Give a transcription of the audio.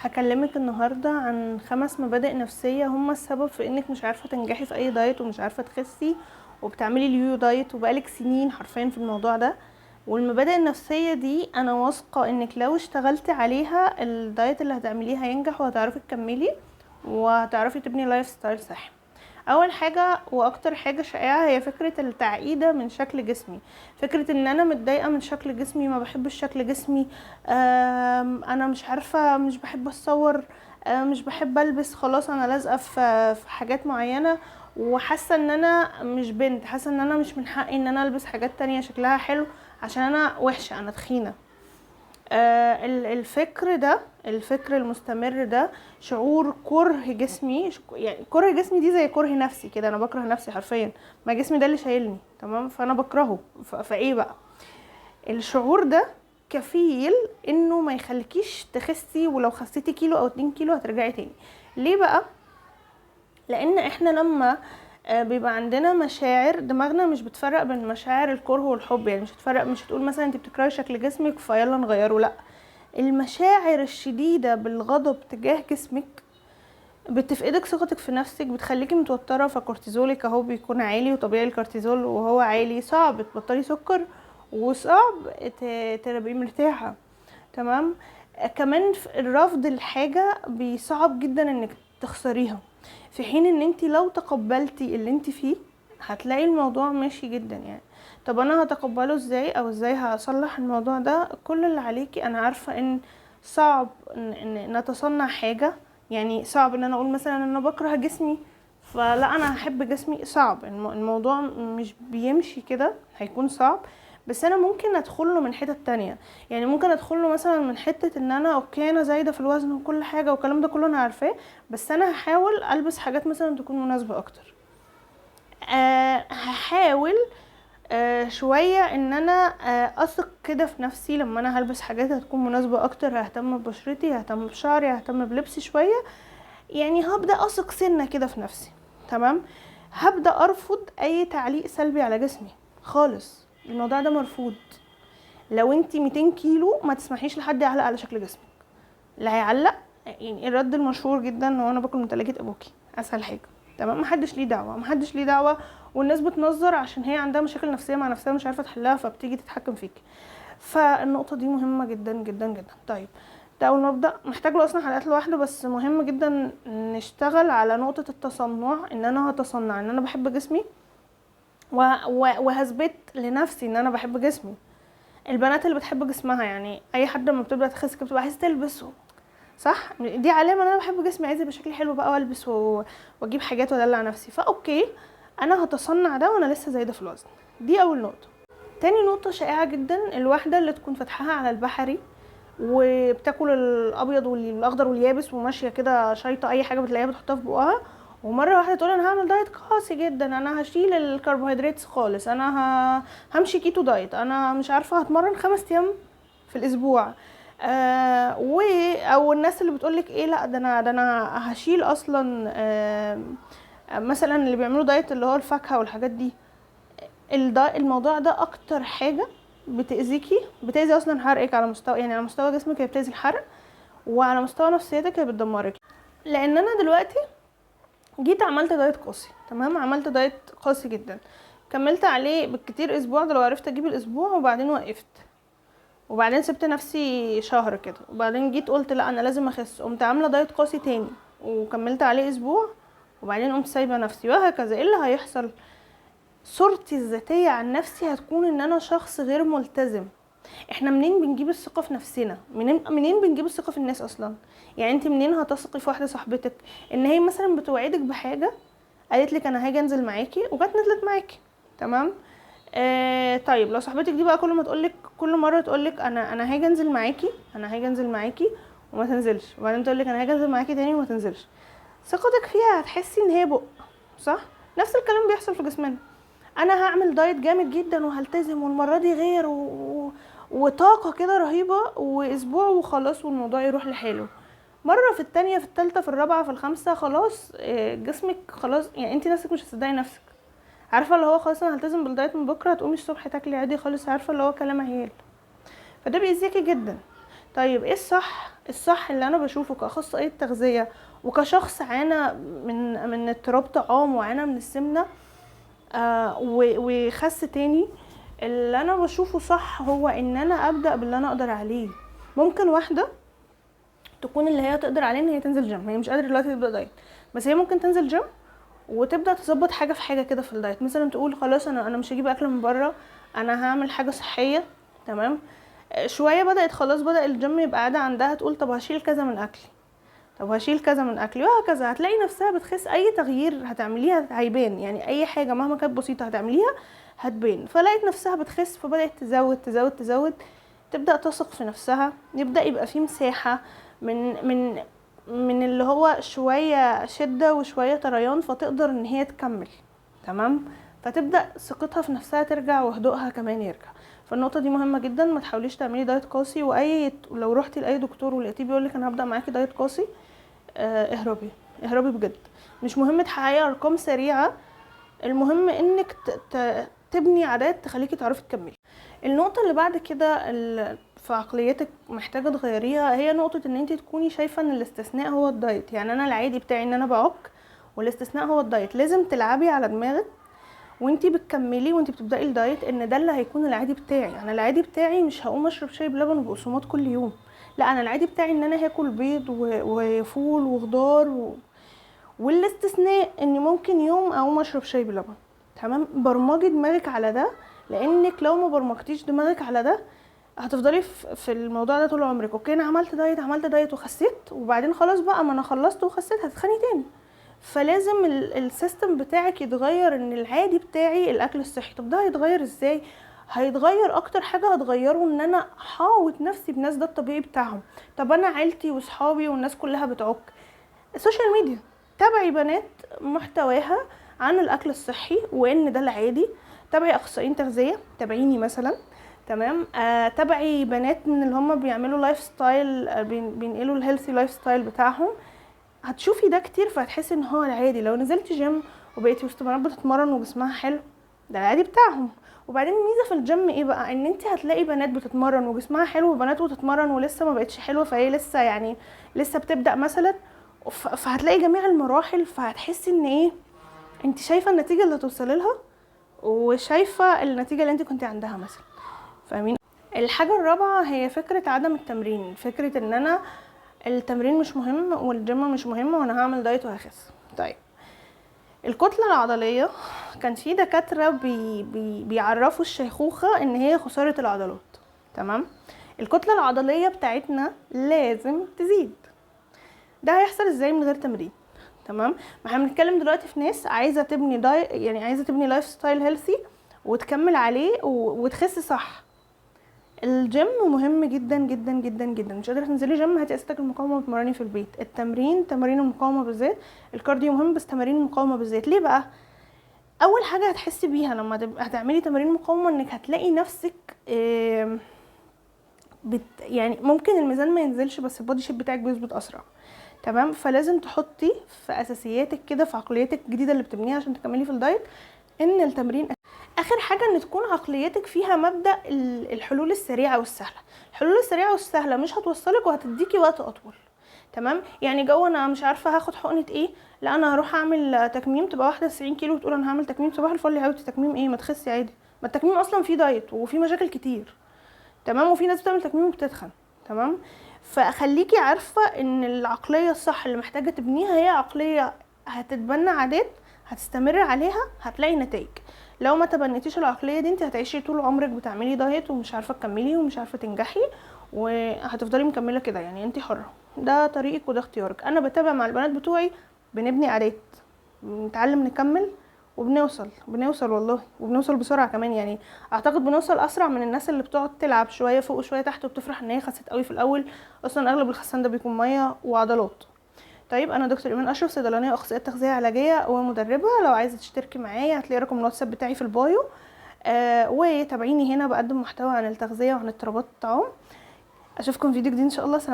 هكلمك النهاردة عن 5 مبادئ نفسية هم السبب في انك مش عارفة تنجحي في اي دايت ومش عارفة تخسي وبتعملي اليو دايت وبقالك سنين حرفيا في الموضوع ده. والمبادئ النفسية دي انا واثقة انك لو اشتغلتي عليها الدايت اللي هتعمليه هينجح وهتعرفي تكملي وهتعرفي تبني لايف ستايل صحي. اول حاجة واكتر حاجة شائعة هي فكرة التعقيدة من شكل جسمي، فكرة ان انا متضايقة من شكل جسمي، ما بحبش شكل جسمي، انا مش عارفة، مش بحب اتصور، مش بحب البس، خلاص انا لازقة في حاجات معينة وحاسة ان انا مش بنت، حاسة ان انا مش من حقي ان انا البس حاجات تانية شكلها حلو عشان انا وحشة، انا تخينة. الفكر المستمر ده شعور كره جسمي، يعني كره جسمي دي زي كره نفسي كده، انا بكره نفسي حرفيا، ما جسمي ده اللي شايلني تمام، فانا بكرهه. فايه بقى الشعور ده؟ كفيل انه ما يخليكيش تخسي، ولو خسيتي كيلو او 2 كيلو هترجعي تاني. ليه بقى؟ لان احنا لما بيبقى عندنا مشاعر، دماغنا مش بتفرق بين مشاعر الكره والحب، يعني مش هتفرق، مش هتقول مثلا انت بتكرهي شكل جسمك فيلا نغيره، لا. المشاعر الشديدة بالغضب تجاه جسمك بتفقدك ثقتك في نفسك، بتخليكي متوترة، فكورتيزولك اهو بيكون عالي، وطبيعي الكورتيزول وهو عالي صعب تبطلي سكر وصعب تبقي مرتاحة تمام. كمان الرفض الحاجة بيصعب جدا انك تخسريها، في حين ان انت لو تقبلتي اللي انت فيه هتلاقي الموضوع ماشي جدا يعني. طب انا هتقبله ازاي او ازاي هصلح الموضوع ده؟ كل اللي عليكي، انا عارفة ان صعب ان نتصنع حاجة، يعني صعب ان انا اقول مثلا ان انا بكره جسمي فلا انا هحب جسمي، صعب، الموضوع مش بيمشي كده، هيكون صعب. بس انا ممكن ادخله من حتة تانية، يعني ممكن ادخله مثلا من حتة ان انا اوكي انا زايدة في الوزن وكل حاجة والكلام ده كله انا عارفاه، بس انا هحاول البس حاجات مثلا تكون مناسبة اكتر. هحاول شوية ان انا اثق كده في نفسي، لما انا هلبس حاجات هتكون مناسبة اكتر، ههتم ببشرتي، ههتم بشعري، ههتم بلبسي شوية، يعني هبدأ اثق سنة كده في نفسي تمام. هبدأ ارفض اي تعليق سلبي على جسمي خالص، الموضوع ده مرفوض. لو انتي 200 كيلو ما تسمحيش لحد يعلق على شكل جسمك، اللي هيعلق يعني الرد المشهور جدا هو انا باكل من تلاجة ابوكي، اسهل حاجه تمام، محدش ليه دعوه، محدش ليه دعوه، والناس بتنظر عشان هي عندها مشاكل نفسيه مع نفسها مش عارفه تحلها فبتيجي تتحكم فيك. فالنقطه دي مهمه جدا جدا جدا. طيب ده اول مبدا محتاج له اصلا حلقات لوحده، بس مهم جدا نشتغل على نقطه التصنع، ان انا هتصنع ان انا بحب جسمي وهثبت لنفسي ان انا بحب جسمي. البنات اللي بتحب جسمها، يعني اي حد لما بتبدا تخس كده بتبقى عايزه تلبسه، صح؟ دي علامه ان انا بحب جسمي، عايزه يبقى شكلي حلو بقى والبس واجيب حاجات وادلع نفسي، فاوكي انا هتصنع ده وانا لسه زايده في الوزن. دي اول نقطه. تاني نقطه شائعه جدا، الواحده اللي تكون فاتحاها على البحري وبتاكل الابيض والاخضر واليابس وماشيه كده شايطه اي حاجه بتلاقيها بتحطها في بقها، ومره واحده تقول انا هعمل دايت قاسي جدا، انا هشيل الكربوهيدرات خالص، انا همشي كيتو دايت، انا مش عارفه هتمرن 5 ايام في الاسبوع، او الناس اللي بتقولك ايه لا ده انا هشيل اصلا، مثلا اللي بيعملوا دايت اللي هو الفاكهه والحاجات دي. الموضوع ده اكتر حاجه بتاذيكي، بتاذي اصلا حرقك على مستوى، يعني على مستوى جسمك هي بتاذي الحرق، وعلى مستوى نفسيتك هي بتدمرك. لان انا دلوقتي جيت عملت دايت قاسي تمام، عملت دايت قاسي جدا، كملت عليه بالكتير اسبوع، ده لو عرفت اجيب الاسبوع، وبعدين وقفت، وبعدين سبت نفسي شهر كده، وبعدين جيت قلت لا انا لازم اخس، قمت عامله دايت قاسي تاني وكملت عليه اسبوع، وبعدين قمت سايبه نفسي، وهكذا. ايه اللي هيحصل؟ صورتي الذاتيه عن نفسي هتكون ان انا شخص غير ملتزم. احنا منين بنجيب الثقه في نفسنا؟ منين بنجيب الثقه في الناس اصلا؟ يعني انت منين هتثقي في واحده صاحبتك ان هي مثلا بتوعدك بحاجه، قالت لك انا هاجي انزل معاكي وجت نزلت معاكي تمام؟ طيب لو صاحبتك دي بقى كل ما تقولك، كل مره تقولك انا هاجي انزل معاكي، انا هاجي انزل معاكي وما تنزلش، وبعدين تقولك انا هاجي انزل معاكي تاني وما تنزلش، ثقتك فيها هتحسي ان هي بق، صح؟ نفس الكلام بيحصل في جسمنا. انا هعمل دايت جامد جدا وهلتزم والمره دي غير وطاقه كده رهيبه، واسبوع وخلاص والموضوع يروح لحاله، مره في التانية في التالتة في الرابعه في الخامسه خلاص جسمك خلاص، يعني انت نفسك مش هتصدقي نفسك، عارفه اللي هو خلاص انا هلتزم بالدايت من بكره، هتقومي الصبح تاكلي عادي خالص، عارفه اللي هو كلام عيال، فده بيأذيكي جدا. طيب ايه الصح اللي انا بشوفه كاخصائيه تغذيه وكشخص عانى من اضطراب طعام وعانى من السمنه وخس تاني؟ اللي انا بشوفه صح هو ان انا ابدا باللي انا اقدر عليه. ممكن واحده تكون اللي هي تقدر عليه ان هي تنزل جيم، هي مش قادره دلوقتي تبدا دايت، بس هي ممكن تنزل جيم وتبدا تظبط حاجه في حاجه كده في الدايت. مثلا تقول خلاص انا مش هجيب اكل من بره، انا هعمل حاجه صحيه. تمام. شويه بدات خلاص بدا الجيم يبقى عاده عندها، تقول طب هشيل كذا من اكلي، طب هشيل كذا من اكلي، وهكذا. هتلاقي نفسها بتخس. اي تغيير هتعمليها هيبان، يعني اي حاجه مهما كانت بسيطه هتعمليها هتبان. فلقيت نفسها بتخس فبدات تزود تزود تزود، تبدا تثق في نفسها، يبدا يبقى في مساحه من اللي هو شويه شده وشويه طريان، فتقدر ان هي تكمل. تمام. فتبدا ثقتها في نفسها ترجع وهدوءها كمان يرجع. فالنقطه دي مهمه جدا. ما تحاوليش تعملي دايت قاسي، لو رحتي لاي دكتور ولقيتيه بيقولك انا هبدا معاكي دايت قاسي، اهربي اهربي بجد. مش مهم تحققي ارقام سريعه، المهم انك تبني عادات تخليكي تعرفي تكملي. النقطه اللي بعد كده في عقليتك محتاجه تغيريها هي نقطه ان انت تكوني شايفه ان الاستثناء هو الدايت. يعني انا العادي بتاعي ان انا بعك والاستثناء هو الدايت. لازم تلعبي على دماغك وانتي بتكملي وانتي بتبداي الدايت ان ده اللي هيكون العادي بتاعي. انا العادي بتاعي مش هقوم اشرب شاي بلبن وبقسماط كل يوم، لا، انا العادي بتاعي ان انا هاكل بيض وفول وخضار والاستثناء اني ممكن يوم اقوم اشرب شاي بلبن. تمام. برمجي دماغك على ده، لانك لو ما برمجتيش دماغك على ده هتفضلي في الموضوع ده طول عمرك. اوكي انا عملت دايت وخسيت، وبعدين خلاص بقى ما انا خلصت وخسيت هتخني تاني. فلازم السيستم بتاعك يتغير، ان العادي بتاعي الاكل الصحي. طب ده هيتغير ازاي؟ هيتغير اكتر حاجه هتغيره ان انا حاوط نفسي بناس ده الطبيعي بتاعهم. طب انا عيلتي وصحابي والناس كلها بتعك. السوشيال ميديا، تابعي بنات محتواها عن الاكل الصحي وان ده العادي. تابعي اخصائيين تغذيه، تابعيني مثلا. تمام. تابعي بنات من اللي هم بيعملوا لايف ستايل، بينقلوا الهيلثي لايف ستايل بتاعهم. هتشوفي ده كتير فهتحسي ان هو العادي. لو نزلتي جيم وبقيتي وسط بنات بتتمرن وجسمها حلو، ده العادي بتاعهم. وبعدين الميزه في الجيم ايه بقى؟ ان انت هتلاقي بنات بتتمرن وجسمها حلو وبنات بتتمرن ولسه ما بقتش حلوه، فهي لسه يعني لسه بتبدا مثلا. فهتلاقي جميع المراحل، فهتحسي ان ايه، انت شايفه النتيجه اللي هتوصلي لها وشايفه النتيجه اللي انت كنت عندها مثلا. فاهمين؟ الحاجه الرابعه هي فكره عدم التمرين. فكره ان انا التمرين مش مهم والجيم مش مهم وانا هعمل دايت وهخس. طيب الكتله العضليه، كان في دكاتره بيعرفوا الشيخوخه ان هي خساره العضلات. تمام. الكتله العضليه بتاعتنا لازم تزيد. ده هيحصل ازاي من غير تمرين؟ تمام. ما احنا بنتكلم دلوقتي في ناس عايزه تبني يعني عايزه تبني لايف ستايل هيلثي وتكمل عليه وتخس صح. الجيم مهم جدا جدا جدا جدا. مش قادره تنزلي جيم، هاتي اساسك المقاومه وتمرني في البيت. تمارين المقاومه بالذات، الكارديو مهم بس تمارين المقاومه بالذات. ليه بقى؟ اول حاجه هتحسي بيها لما هتعملي تمارين مقاومه انك هتلاقي نفسك يعني ممكن الميزان ما ينزلش بس البودي شيب بتاعك بيظبط اسرع. تمام. فلازم تحطي في اساسياتك كده، في عقليتك الجديده اللي بتبنيها عشان تكملي في الدايت، ان التمرين. اخر حاجه ان تكون عقليتك فيها مبدا الحلول السريعه والسهله. الحلول السريعه والسهله مش هتوصلك وهتديكي وقت اطول. تمام. يعني جو انا مش عارفه هاخد حقنه ايه، لا انا هروح اعمل تكميم. تبقى واحده 90 كيلو وتقول انا هعمل تكميم. صباح الفل يا حبيبتي، تكميم ايه؟ ما تخسي عادي. ما التكميم اصلا فيه دايت وفيه مشاكل كتير. تمام. وفي ناس بتعمل تكميم وبتتخن. تمام. فخليكي عارفه ان العقليه الصح اللي محتاجه تبنيها هي عقليه هتتبنى عادات هتستمر عليها هتلاقي نتائج. لو ما تبنيتيش العقليه دي انت هتعيشي طول عمرك بتعملي دايت ومش عارفه تكملي ومش عارفه تنجحي وهتفضلي مكمله كده. يعني انت حره، ده طريقك وده اختيارك. انا بتابع مع البنات بتوعي، بنبني عادات، بنتعلم نكمل وبنوصل والله، وبنوصل بسرعه كمان. يعني اعتقد بنوصل اسرع من الناس اللي بتقعد تلعب شويه فوق وشويه تحت وبتفرح ان هي خست قوي في الاول. اصلا اغلب الخسان ده بيكون ميه وعضلات. طيب انا دكتور ايمان اشرف، صيدلانيه واخصائيه تغذيه علاجيه ومدربه. لو عايزه تشتركي معايا هتلاقي رقم الواتساب بتاعي في البايو. وتابعيني هنا، بقدم محتوى عن التغذيه وعن اضطرابات الطعام. اشوفكم فيديو جديد ان شاء الله. سلام.